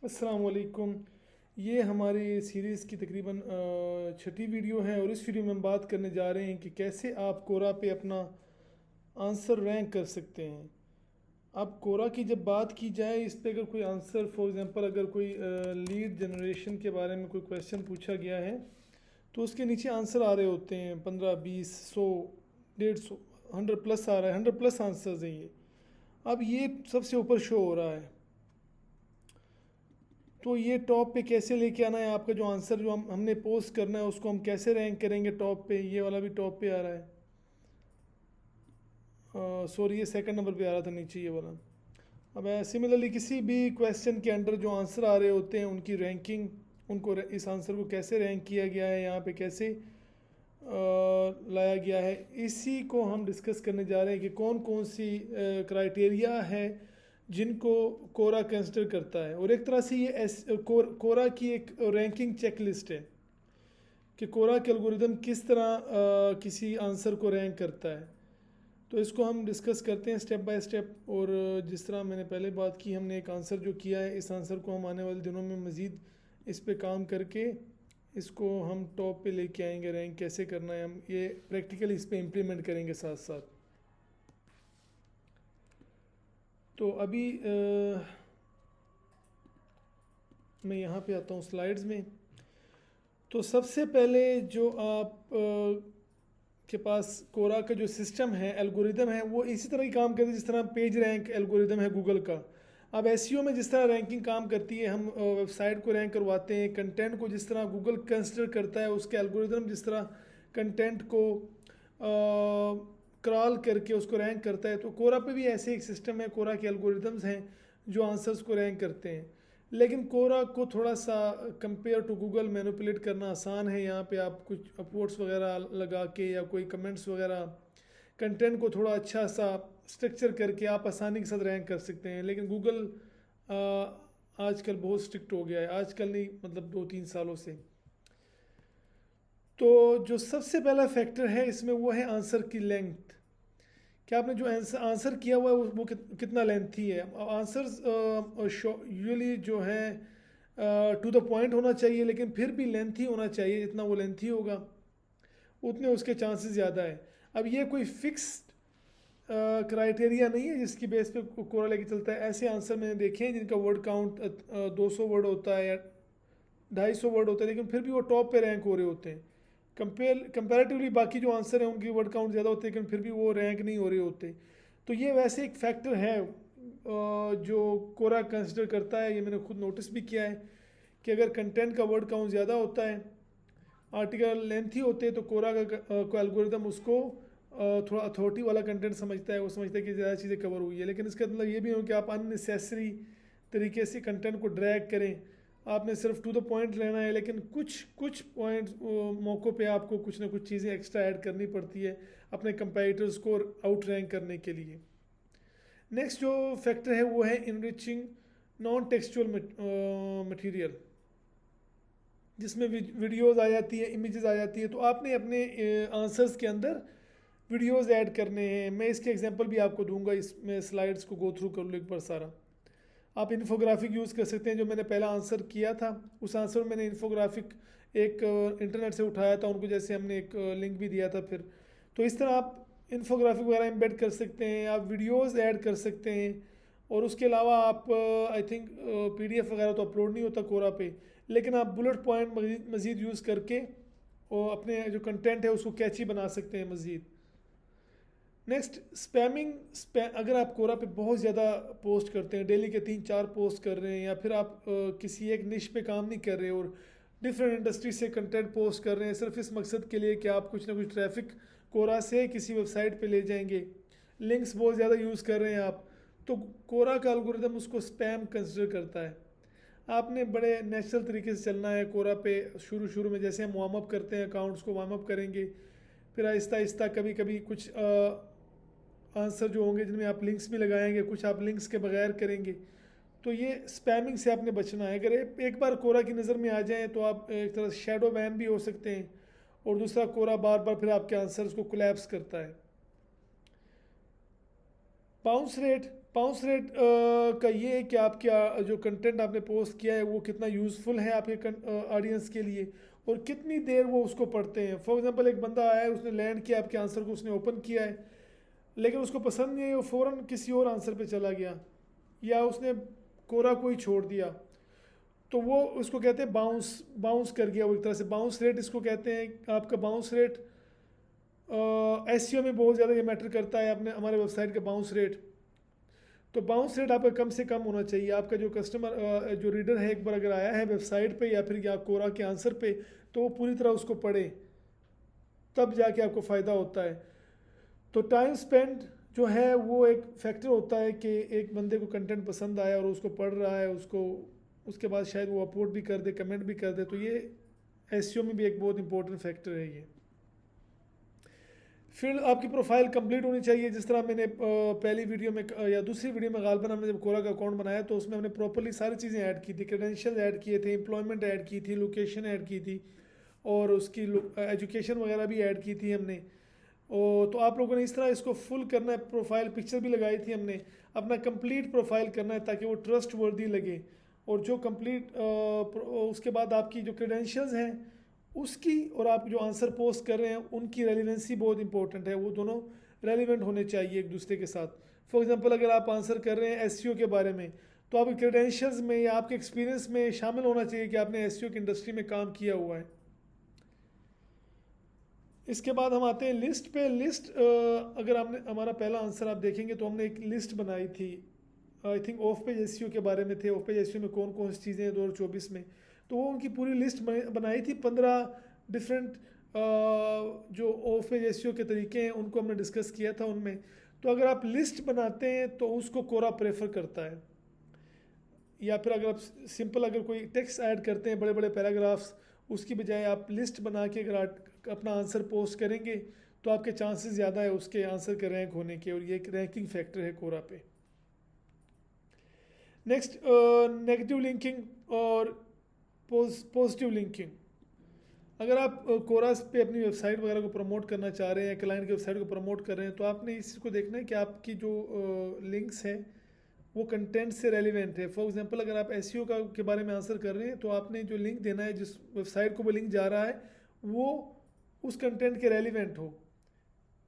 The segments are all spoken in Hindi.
अस्सलाम वालेकुम। ये हमारी सीरीज़ की तकरीबन छठी वीडियो है और इस वीडियो में हम बात करने जा रहे हैं कि कैसे आप कोरा पे अपना आंसर रैंक कर सकते हैं। अब कोरा की जब बात की जाए, इस पे अगर कोई आंसर, फॉर एग्जांपल अगर कोई लीड जनरेशन के बारे में कोई क्वेश्चन पूछा गया है तो उसके नीचे आंसर आ रहे होते हैं 15, 20, 100, 150, 100 प्लस आ रहा है, 100 प्लस आंसर्स हैं ये। अब ये सबसे ऊपर शो हो रहा है, तो ये टॉप पे कैसे लेके आना है आपका जो आंसर जो हमने पोस्ट करना है उसको हम कैसे रैंक करेंगे टॉप पे। ये वाला भी टॉप पे आ रहा है, सॉरी ये सेकंड नंबर पे आ रहा था नीचे ये वाला। अब सिमिलरली किसी भी क्वेश्चन के अंडर जो आंसर आ रहे होते हैं उनकी रैंकिंग, उनको इस आंसर को कैसे रैंक किया गया है, यहाँ पे कैसे लाया गया है, इसी को हम डिस्कस करने जा रहे हैं कि कौन कौन सी क्राइटेरिया है जिनको कोरा कंसिडर करता है। और एक तरह से ये कोरा की एक रैंकिंग चेकलिस्ट है कि कोरा के एल्गोरिदम किस तरह किसी आंसर को रैंक करता है। तो इसको हम डिस्कस करते हैं स्टेप बाय स्टेप। और जिस तरह मैंने पहले बात की, हमने एक आंसर जो किया है, इस आंसर को हम आने वाले दिनों में मज़ीद इस पे काम करके इसको हम टॉप पे लेके आएंगे। रैंक कैसे करना है हम ये प्रैक्टिकली इस पे इम्प्लीमेंट करेंगे साथ साथ। तो अभी मैं यहाँ पे आता हूँ स्लाइड्स में। तो सबसे पहले जो आप के पास कोरा का जो सिस्टम है, एल्गोरिदम है, वो इसी तरह ही काम करती है जिस तरह पेज रैंक एल्गोरिदम है गूगल का। अब एसईओ में जिस तरह रैंकिंग काम करती है, हम वेबसाइट को रैंक करवाते हैं, कंटेंट को जिस तरह गूगल कंसिडर करता है, उसके एल्गोरिदम जिस तरह कंटेंट को क्रॉल करके उसको रैंक करता है, तो कोरा पे भी ऐसे एक सिस्टम है, कोरा के एल्गोरिदम्स हैं जो आंसर्स को रैंक करते हैं। लेकिन कोरा को थोड़ा सा कंपेयर टू गूगल मैनिपुलेट करना आसान है। यहाँ पे आप कुछ अपवोर्ड्स वगैरह लगा के या कोई कमेंट्स वगैरह, कंटेंट को थोड़ा अच्छा सा स्ट्रक्चर करके आप आसानी के साथ रैंक कर सकते हैं। लेकिन गूगल आजकल बहुत स्ट्रिक्ट हो गया है, आजकल नहीं मतलब 2-3 सालों से। तो जो सबसे पहला फैक्टर है इसमें वो है आंसर की लेंथ, कि आपने जो आंसर किया हुआ है वो कितना लेंथी है। आंसर्स यूजुअली जो है टू द पॉइंट होना चाहिए, लेकिन फिर भी लेंथी होना चाहिए। जितना वो लेंथी होगा उतने उसके चांसेस ज़्यादा है। अब ये कोई फिक्स्ड क्राइटेरिया नहीं है जिसकी बेस पे कोरा लेके चलता है। ऐसे आंसर मैंने देखे हैं जिनका वर्ड काउंट 200 वर्ड होता है या 250 वर्ड होता है, लेकिन फिर भी वो टॉप पे रैंक हो रहे होते हैं। कंपेरेटिवली बाकी जो आंसर है उनकी वर्ड काउंट ज़्यादा होते हैं, लेकिन फिर भी वो रैंक नहीं हो रहे होते। तो ये वैसे एक फैक्टर है जो कोरा कंसिडर करता है। ये मैंने खुद नोटिस भी किया है कि अगर कंटेंट का वर्ड काउंट ज़्यादा होता है, आर्टिकल लेंथी होते हैं, तो कोरा का एल्गोरिदम उसको थोड़ा अथॉरिटी वाला कंटेंट समझता है। वो समझता है कि ज़्यादा चीज़ें कवर हुई है। लेकिन इसका मतलब ये भी हो कि आप अननेसेसरी तरीके से कंटेंट को ड्रैग करें। आपने सिर्फ टू द पॉइंट लेना है, लेकिन कुछ कुछ पॉइंट मौक़ों पे आपको कुछ ना कुछ चीज़ें एक्स्ट्रा ऐड करनी पड़ती है अपने कंपेटिटर्स को आउट रैंक करने के लिए। नेक्स्ट जो फैक्टर है वो है इनरिचिंग नॉन टेक्सचुअल मटेरियल, जिसमें वीडियोज़ आ जाती है, इमेजेस आ जाती है। तो आपने अपने आंसर्स के अंदर वीडियोज़ ऐड करने हैं। मैं इसके एग्जांपल भी आपको दूंगा, इसमें स्लाइड्स को गो थ्रू कर लो एक बार सारा। आप इन्फोग्राफिक यूज़ कर सकते हैं। जो मैंने पहला आंसर किया था उस आंसर में मैंने इन्फोग्राफिक एक इंटरनेट से उठाया था उनको, जैसे हमने एक लिंक भी दिया था फिर। तो इस तरह आप इन्फोग्राफिक वगैरह एम्बेड कर सकते हैं, आप वीडियोज़ ऐड कर सकते हैं। और उसके अलावा आप आई थिंक PDF वगैरह तो अपलोड नहीं होता कोरा पे, लेकिन आप बुलेट पॉइंट मज़ीद यूज़ करके और अपने जो कंटेंट है उसको कैची बना सकते हैं मज़ीद। Next spamming. अगर आप कोरा पे बहुत ज़्यादा पोस्ट करते हैं, डेली के 3-4 पोस्ट कर रहे हैं, या फिर आप किसी एक निश पे काम नहीं कर रहे और डिफरेंट इंडस्ट्री से कंटेंट पोस्ट कर रहे हैं सिर्फ इस मकसद के लिए कि आप कुछ ना कुछ ट्रैफिक कोरा से किसी वेबसाइट पे ले जाएंगे, लिंक्स बहुत ज़्यादा यूज़ कर रहे हैं आप, तो कोरा का एल्गोरिदम उसको स्पैम कंसिडर करता है। आपने बड़े नेचुरल तरीके से चलना है कोरा पे। शुरू में जैसे हम वार्म अप करते हैं, अकाउंट्स को वार्म अप करेंगे, फिर आहिस्ता आहिस्ता कभी कभी कुछ आंसर जो होंगे जिनमें आप लिंक्स भी लगाएंगे, कुछ आप लिंक्स के बगैर करेंगे। तो ये स्पैमिंग से आपने बचना है। अगर एक बार कोरा की नज़र में आ जाए तो आप एक तरह से शैडो बैन भी हो सकते हैं, और दूसरा कोरा बार बार फिर आपके आंसर्स को कोलैप्स करता है। बाउंस रेट बाउंस रेट का ये है कि आपका जो कंटेंट आपने पोस्ट किया है वो कितना यूज़फुल है आपके ऑडियंस के लिए, और कितनी देर वो उसको पढ़ते हैं। फॉर एग्जांपल एक बंदा आया है, उसने लैंड किया आपके आंसर को, उसने ओपन किया है, लेकिन उसको पसंद नहीं है, वो फ़ौरन किसी और आंसर पे चला गया, या उसने कोरा कोई छोड़ दिया, तो वो उसको कहते हैं बाउंस बाउंस कर गया वो एक तरह से। बाउंस रेट इसको कहते हैं। आपका बाउंस रेट एसईओ में बहुत ज़्यादा ये मैटर करता है, अपने हमारे वेबसाइट का बाउंस रेट। तो बाउंस रेट आपका कम से कम होना चाहिए। आपका जो कस्टमर जो रीडर है, एक बार अगर आया है वेबसाइट पे या फिर या कोरा के आंसर पे, तो वो पूरी तरह उसको पढ़े, तब जाके आपको फ़ायदा होता है। तो टाइम स्पेंड जो है वो एक फैक्टर होता है कि एक बंदे को कंटेंट पसंद आया और उसको पढ़ रहा है, उसको उसके बाद शायद वो अपलोड भी कर दे, कमेंट भी कर दे, तो ये एसईओ में भी एक बहुत इंपॉर्टेंट फैक्टर है ये। फिर आपकी प्रोफाइल कंप्लीट होनी चाहिए, जिस तरह मैंने पहली वीडियो में या दूसरी वीडियो में गालबन हमने जब कोरा का अकाउंट बनाया तो उसमें हमने प्रॉपरली सारी चीज़ें ऐड की थी। क्रेडेंशियल ऐड किए थे, एम्प्लॉयमेंट ऐड की थी, लोकेशन ऐड की थी, और उसकी एजुकेशन वगैरह भी ऐड की थी हमने। और तो आप लोगों ने इस तरह इसको फुल करना है, प्रोफाइल पिक्चर भी लगाई थी हमने, अपना कंप्लीट प्रोफाइल करना है ताकि वो ट्रस्ट वर्दी लगे। और जो कंप्लीट उसके बाद आपकी जो क्रेडेंशियल्स हैं उसकी, और आप जो आंसर पोस्ट कर रहे हैं उनकी रेलिवेंसी बहुत इंपॉर्टेंट है, वो दोनों रेलिवेंट होने चाहिए एक दूसरे के साथ। फॉर एग्जांपल अगर आप आंसर कर रहे हैं एसईओ के बारे में, तो आपके क्रेडेंशियल्स में या आपके एक्सपीरियंस में शामिल होना चाहिए कि आपने एसईओ की इंडस्ट्री में काम किया हुआ है। इसके बाद हम आते हैं लिस्ट पे। लिस्ट अगर आपने हमारा पहला आंसर आप देखेंगे तो हमने एक लिस्ट बनाई थी, I think of page SEO के बारे में थे, ऑफ पेज एसईओ में कौन कौन सी चीज़ें हैं 2024 में। तो वो उनकी पूरी लिस्ट बनाई थी, 15 डिफरेंट जो ऑफ पेज एसईओ के तरीके हैं उनको हमने डिस्कस किया था उनमें। तो अगर आप लिस्ट बनाते हैं तो उसको कोरा प्रेफर करता है, या फिर अगर आप सिंपल अगर कोई टेक्स्ट ऐड करते हैं बड़े बड़े पैराग्राफ्स, उसकी बजाय आप लिस्ट बना के अगर अपना आंसर पोस्ट करेंगे तो आपके चांसेस ज़्यादा है उसके आंसर के रैंक होने के, और ये एक रैंकिंग फैक्टर है कोरा पे। नेक्स्ट, नेगेटिव लिंकिंग और पॉजिटिव लिंकिंग। अगर आप कोरास पे अपनी वेबसाइट वगैरह को प्रमोट करना चाह रहे हैं, क्लाइंट की वेबसाइट को प्रमोट कर रहे हैं, तो आपने इसको देखना है कि आपकी जो लिंक्स हैं वो कंटेंट से रेलिवेंट है। फॉर एग्जांपल अगर आप एसईओ का के बारे में आंसर कर रहे हैं तो आपने जो लिंक देना है, जिस वेबसाइट को वो लिंक जा रहा है, वो उस कंटेंट के रेलिवेंट हो।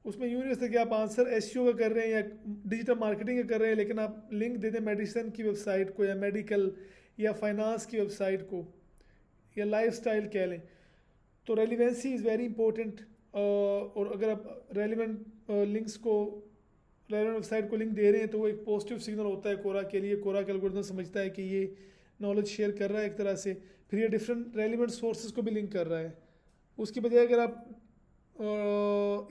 उसमें यूँ नहीं हो सकता कि आप आंसर एसईओ का कर रहे हैं या डिजिटल मार्केटिंग का कर रहे हैं, लेकिन आप लिंक दे दें मेडिसिन की वेबसाइट को या मेडिकल या फाइनेंस की वेबसाइट को या लाइफस्टाइल कह लें। तो रेलिवेंसी इज़ वेरी इंपॉर्टेंट। और अगर आप रेलिवेंट लिंक्स को, रेलिवेंट वेबसाइट को लिंक दे रहे हैं तो वो एक पॉजिटिव सिग्नल होता है कोरा के लिए। कोरा का एल्गोरिथम समझता है कि ये नॉलेज शेयर कर रहा है एक तरह से, फिर ये डिफरेंट रेलिवेंट सोर्सेज को भी लिंक कर रहा है। उसकी बजाय अगर आप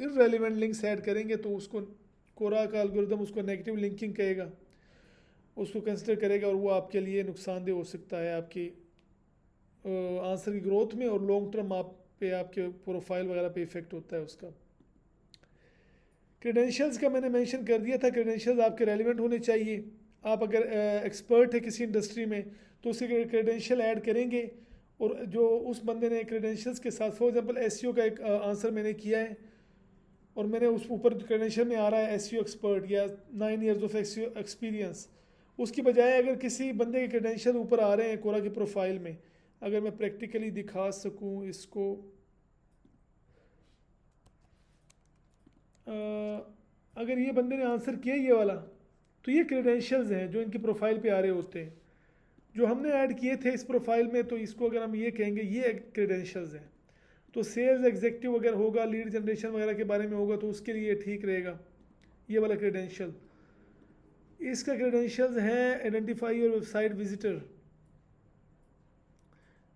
इररेलेवेंट लिंक्स ऐड करेंगे तो उसको कोरा का एल्गोरिथम उसको नेगेटिव लिंकिंग कहेगा, उसको कंसिडर करेगा, और वो आपके लिए नुकसानदेह हो सकता है आपकी आंसर की ग्रोथ में, और लॉन्ग टर्म आप पे आपके प्रोफाइल वगैरह पे इफेक्ट होता है उसका। क्रेडेंशियल्स का मैंने मेंशन कर दिया था, क्रेडेंशियल्स आपके रेलिवेंट होने चाहिए। आप अगर एक्सपर्ट है किसी इंडस्ट्री में तो उसके क्रेडेंशियल ऐड करेंगे, और जो उस बंदे ने क्रेडेंशियल्स के साथ, फॉर एग्जांपल एसईओ का एक आंसर मैंने किया है और मैंने उस ऊपर क्रेडेंशियल में आ रहा है एसईओ एक्सपर्ट या 9 years ऑफ एक्सपीरियंस, उसकी बजाय अगर किसी बंदे के क्रेडेंशियल ऊपर आ रहे हैं कोरा की प्रोफाइल में, अगर मैं प्रैक्टिकली दिखा सकूं इसको, अगर ये बंदे ने आंसर किया ये वाला, तो ये क्रेडेंशियल्स हैं जो इनकी प्रोफाइल पे आ रहे होते हैं, जो हमने ऐड किए थे इस प्रोफाइल में। तो इसको अगर हम ये कहेंगे ये क्रेडेंशियल्स हैं। तो सेल्स एग्जीक्यूटिव अगर होगा, लीड जनरेशन वगैरह के बारे में होगा, तो उसके लिए ठीक रहेगा ये वाला क्रेडेंशियल। इसका क्रेडेंशियल्स हैं identify your website visitor,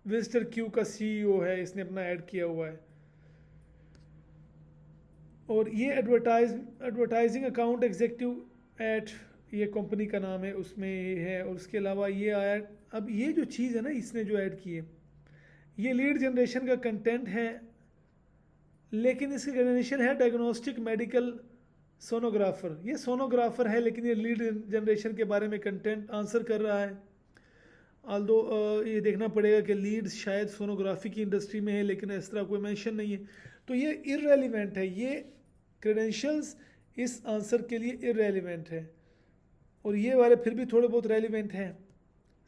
visitor Q का सीईओ है, इसने अपना ऐड किया हुआ है। और ये एडवर्टाइजिंग अकाउंट एग्जीक्यूटिव एट, ये कंपनी का नाम है, उसमें ये है। और उसके अलावा ये आया, अब ये जो चीज़ है ना इसने जो ऐड की है, ये लीड जनरेशन का कंटेंट है, लेकिन इसका क्रेडेंशियल है डायग्नोस्टिक मेडिकल सोनोग्राफर। ये सोनोग्राफर है लेकिन ये लीड जनरेशन के बारे में कंटेंट आंसर कर रहा है। आल्दो ये देखना पड़ेगा कि लीड शायद सोनोग्राफी की इंडस्ट्री में है, लेकिन इस तरह कोई मेंशन नहीं है, तो ये इररेलेवेंट है। ये क्रेडेंशियल्स इस आंसर के लिए इररेलेवेंट है। और ये वाले फिर भी थोड़े बहुत रेलिवेंट हैं,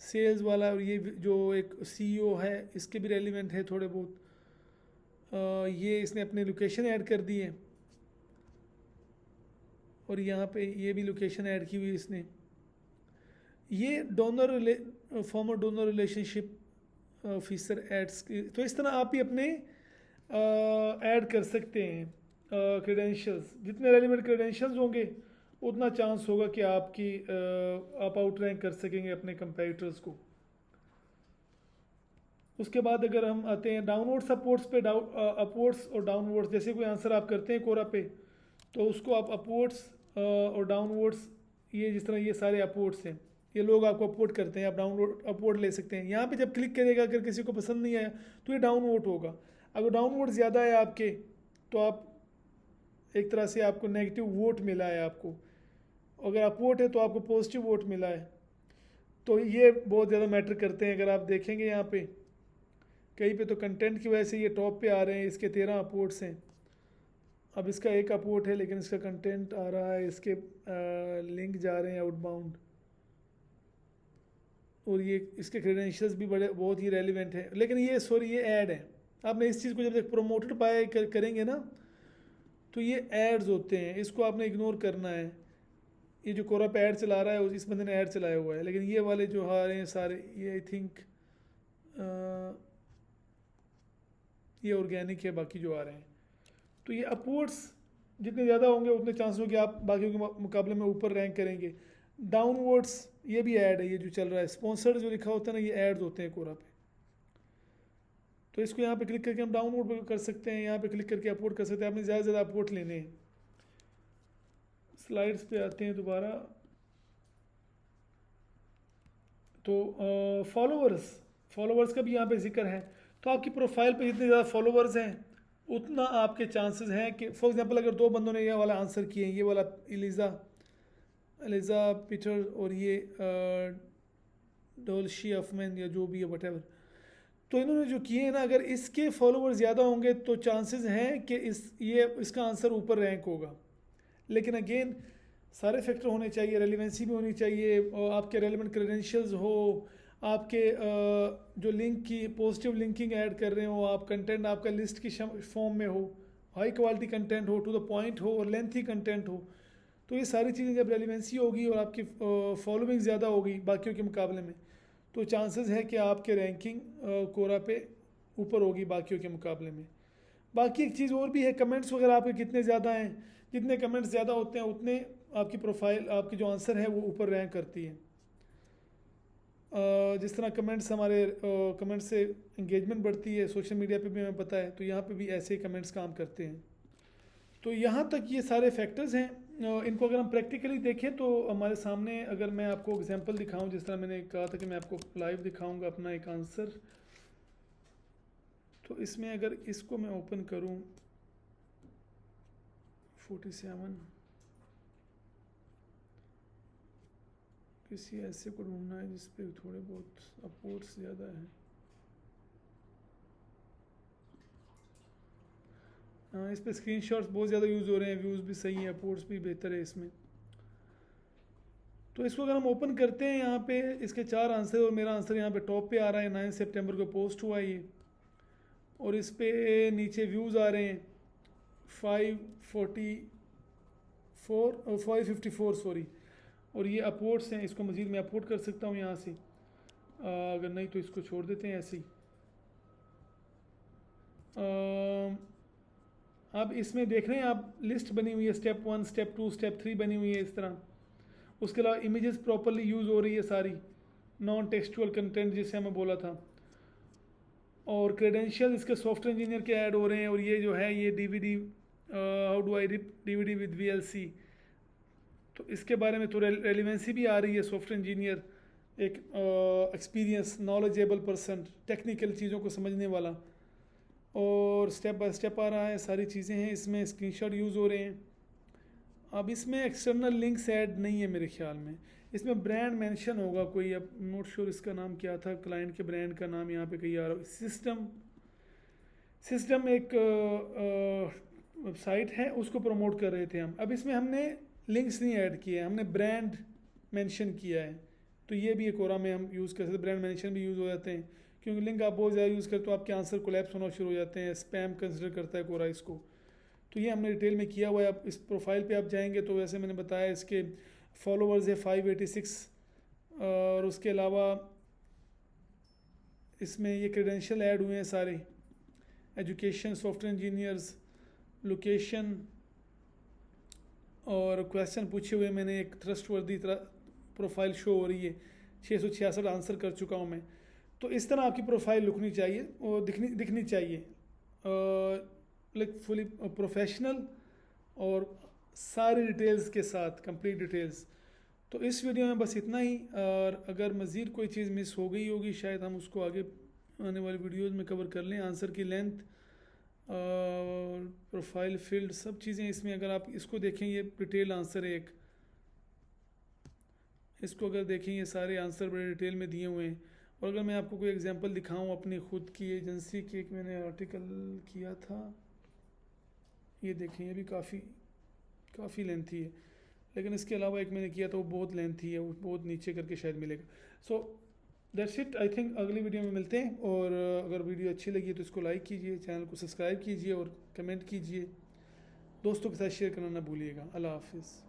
सेल्स वाला और ये जो एक सीईओ है इसके भी रेलिवेंट है थोड़े बहुत। ये इसने अपने लोकेशन ऐड कर दी है और यहाँ पे ये भी लोकेशन ऐड की हुई है इसने। ये donor former donor relationship officer ads की, तो इस तरह आप भी अपने ऐड कर सकते हैं क्रेडेंशियल्स। जितने रेलिवेंट क्रेडेंशियल्स होंगे उतना चांस होगा कि आप आउट रैंक कर सकेंगे अपने कंपेटिटर्स को। उसके बाद अगर हम आते हैं डाउनवर्ड सपोर्ट्स पे, अपवर्ड्स और डाउनवर्ड्स, जैसे कोई आंसर आप करते हैं कोरा पे तो उसको आप अपवर्ड्स और डाउनवर्ड्स, ये जिस तरह ये सारे अपवर्ड्स हैं, ये लोग आपको अपवर्ड करते हैं, आप डाउनवर्ड अपवर्ड ले सकते हैं। यहाँ पे जब क्लिक करेगा अगर किसी को पसंद नहीं आया तो ये डाउनवर्ड होगा। अगर डाउनवर्ड ज़्यादा है आपके तो आप एक तरह से आपको नेगेटिव वोट मिला है आपको, अगर अपवोट है तो आपको पॉजिटिव वोट मिला है। तो ये बहुत ज़्यादा मैटर करते हैं। अगर आप देखेंगे यहाँ पे कहीं पे तो कंटेंट की वजह से ये टॉप पे आ रहे हैं, इसके 13 अपवोट्स हैं। अब इसका एक अपवोट है लेकिन इसका कंटेंट आ रहा है, इसके लिंक जा रहे हैं आउटबाउंड, और ये इसके क्रेडेंशियल्स भी बड़े बहुत ही रेलिवेंट हैं। लेकिन ये ये ऐड है। आपने इस चीज़ को जब प्रोमोटेड बाय करेंगे ना तो ये एड्स होते हैं, इसको आपने इग्नोर करना है। ये जो कोरा पे ऐड चला रहा है इस बंदे ने ऐड चलाया हुआ है, लेकिन ये वाले जो आ रहे हैं सारे ये आई थिंक ये ऑर्गेनिक है बाकी जो आ रहे हैं। तो ये अपवर्ड्स जितने ज़्यादा होंगे उतने चांस हो कि आप बाकियों के मुकाबले में ऊपर रैंक करेंगे। डाउनवर्ड्स ये भी ऐड है, ये जो चल रहा है स्पॉन्सर्ड जो लिखा होता है ना, ये एड्स होते हैं कोरा पे। तो इसको यहाँ पे क्लिक करके हम डाउनलोड कर सकते हैं, यहाँ पे क्लिक करके अपलोड कर सकते हैं। आपने ज़्यादा से ज़्यादा अपलोड लेने हैं। स्लाइड्स पे आते हैं दोबारा। तो फॉलोवर्स का भी यहाँ पे जिक्र है। तो आपकी प्रोफाइल पे जितने ज़्यादा फॉलोवर्स हैं उतना आपके चांसेस हैं कि फॉर एग्जांपल अगर 2 बंदों ने ये वाला आंसर किए, ये वाला एलिज़ा पीटर और ये डोल्शी अफमैन या जो भी है वटेवर, तो इन्होंने जो किए हैं ना, अगर इसके फॉलोवर्स ज़्यादा होंगे तो चांसेस हैं कि इसका आंसर ऊपर रैंक होगा। लेकिन अगेन सारे फैक्टर होने चाहिए, रेलिवेंसी भी होनी चाहिए, और आपके रेलिवेंट क्रेडेंशियल्स हो, आपके जो लिंक की पॉजिटिव लिंकिंग ऐड कर रहे हो आप, कंटेंट आपका लिस्ट की फॉर्म में हो, हाई क्वालिटी कंटेंट हो, टू द पॉइंट हो और लेंथी कंटेंट हो। तो ये सारी चीज़ें जब रेलिवेंसी होगी और आपकी फॉलोइंग ज़्यादा होगी बाकियों के मुकाबले में, तो चांसेस है कि आपके रैंकिंग कोरा पे ऊपर होगी बाकियों के मुकाबले में। बाकी एक चीज़ और भी है, कमेंट्स वगैरह आपके कितने ज़्यादा हैं, जितने कमेंट्स ज़्यादा होते हैं उतने आपकी प्रोफाइल, आपकी जो आंसर है वो ऊपर रैंक करती है। जिस तरह कमेंट्स हमारे कमेंट से इंगेजमेंट बढ़ती है, सोशल मीडिया पे भी हमें पता है, तो यहाँ पे भी ऐसे ही कमेंट्स काम करते हैं। तो यहाँ तक ये सारे फैक्टर्स हैं। इनको अगर हम प्रैक्टिकली देखें तो हमारे सामने, अगर मैं आपको एग्जांपल दिखाऊं, जिस तरह मैंने कहा था कि मैं आपको लाइव दिखाऊंगा अपना एक आंसर, तो इसमें अगर इसको मैं ओपन करूं 47, किसी ऐसे को ढूंढना है जिस पे थोड़े बहुत अपवर्ड्स ज़्यादा है। हाँ, इस पे स्क्रीनशॉट्स बहुत ज़्यादा यूज़ हो रहे हैं, व्यूज़ भी सही हैं, अपवर्ड्स भी बेहतर है इसमें। तो इसको अगर हम ओपन करते हैं, यहाँ पे इसके 4 आंसर और मेरा आंसर यहाँ पे टॉप पे आ रहा है। 9 सितंबर को पोस्ट हुआ ये, और इस पे नीचे व्यूज़ आ रहे हैं 554 सॉरी, और ये अपवर्ड्स हैं। इसको मज़ीद मैं अपलोड कर सकता हूँ यहाँ से, अगर नहीं तो इसको छोड़ देते हैं ऐसे ही। अब इसमें देख रहे हैं आप, लिस्ट बनी हुई है, स्टेप 1, स्टेप 2, स्टेप 3 बनी हुई है इस तरह। उसके अलावा इमेजेस प्रॉपरली यूज़ हो रही है सारी, नॉन टेक्सचुअल कंटेंट जिसे हमें बोला था, और क्रेडेंशियल इसके सॉफ्टवेयर इंजीनियर के ऐड हो रहे हैं। और ये जो है ये DVD, how do I rip DVD with VLC, तो इसके बारे में तो रेलिवेंसी भी आ रही है। सॉफ्टवेयर इंजीनियर एक एक्सपीरियंस, नॉलेजेबल पर्सन, टेक्निकल चीज़ों को समझने वाला, और स्टेप बाय स्टेप आ रहा है, सारी चीज़ें हैं इसमें, स्क्रीनशॉट यूज़ हो रहे हैं। अब इसमें एक्सटर्नल लिंक्स ऐड नहीं है मेरे ख्याल में, इसमें ब्रांड मेंशन होगा कोई, अब नॉट श्योर इसका नाम क्या था, क्लाइंट के ब्रांड का नाम यहाँ पे कहीं आ रहा है। सिस्टम एक वेबसाइट है, उसको प्रमोट कर रहे थे हम। अब इसमें हमने लिंक्स नहीं ऐड किए, हमने ब्रांड मेंशन किया है। तो ये भी एक कोरा में हम यूज़ कर सकते हैं, ब्रांड मेंशन भी यूज़ हो जाते हैं, क्योंकि लिंक आप बहुत ज़्यादा यूज़ करते हो आपके आंसर कोलैप्स होना शुरू हो जाते हैं, स्पैम कंसिडर करता है कोरा इसको। तो ये हमने डिटेल में किया हुआ है। आप इस प्रोफाइल पे आप जाएंगे तो वैसे मैंने बताया इसके फॉलोअर्स है 586, और उसके अलावा इसमें ये क्रेडेंशियल ऐड हुए हैं सारे, एजुकेशन, सॉफ्टवेयर इंजीनियर्स, लोकेशन, और क्वेश्चन पूछे हुए मैंने, एक ट्रस्टवर्दी प्रोफाइल शो हो रही है, 666 आंसर कर चुका हूँ मैं। तो इस तरह आपकी प्रोफाइल लुकनी चाहिए और दिखनी चाहिए, लाइक फुली प्रोफेशनल और सारी डिटेल्स के साथ, कंप्लीट डिटेल्स। तो इस वीडियो में बस इतना ही, और अगर मज़ीद कोई चीज़ मिस हो गई होगी शायद हम उसको आगे आने वाली वीडियोस में कवर कर लें। आंसर की लेंथ और प्रोफाइल फील्ड सब चीज़ें इसमें, अगर आप इसको देखें ये डिटेल आंसर है एक, इसको अगर देखें ये सारे आंसर बड़े डिटेल में दिए हुए हैं। और अगर मैं आपको कोई एग्जांपल दिखाऊं अपनी ख़ुद की एजेंसी की, एक मैंने आर्टिकल किया था, ये देखें ये भी काफ़ी लेंथी है, लेकिन इसके अलावा एक मैंने किया था वो बहुत लेंथी है, वो बहुत नीचे करके शायद मिलेगा। So that's it, I think अगली वीडियो में मिलते हैं। और अगर वीडियो अच्छी लगी तो इसको लाइक कीजिए, चैनल को सब्सक्राइब कीजिए और कमेंट कीजिए, दोस्तों के साथ शेयर करना ना भूलिएगा। अल्लाह हाफिज़।